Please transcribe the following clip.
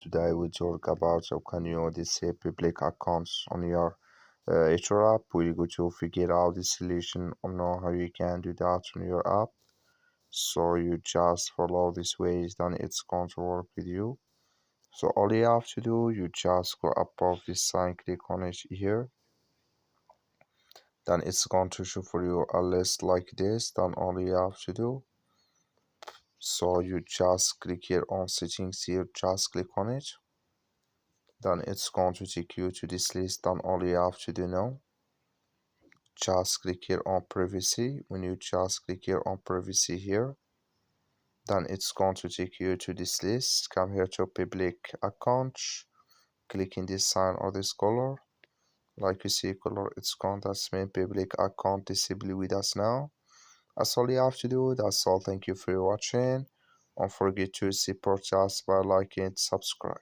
Today we talk about how can you disable public accounts on your eToro app. We're going to figure out the solution on how you can do that on your app. So you just follow these ways, then it's going to work with you. So all you have to do, you just go above this sign, click on it here. Then it's going to show for you a list like this. Then all you have to do, so you just click here on settings here, just click on it. Then it's going to take you to this list. Then all you have to do now, just click here on privacy. When you just click here on privacy here, then it's going to take you to this list. Come here to public accounts, click in this sign or this color. Like you see color, it's going to mean public account disable with us now. That's all you have to do. That's all. Thank you for watching. Don't forget to support us by liking and subscribe.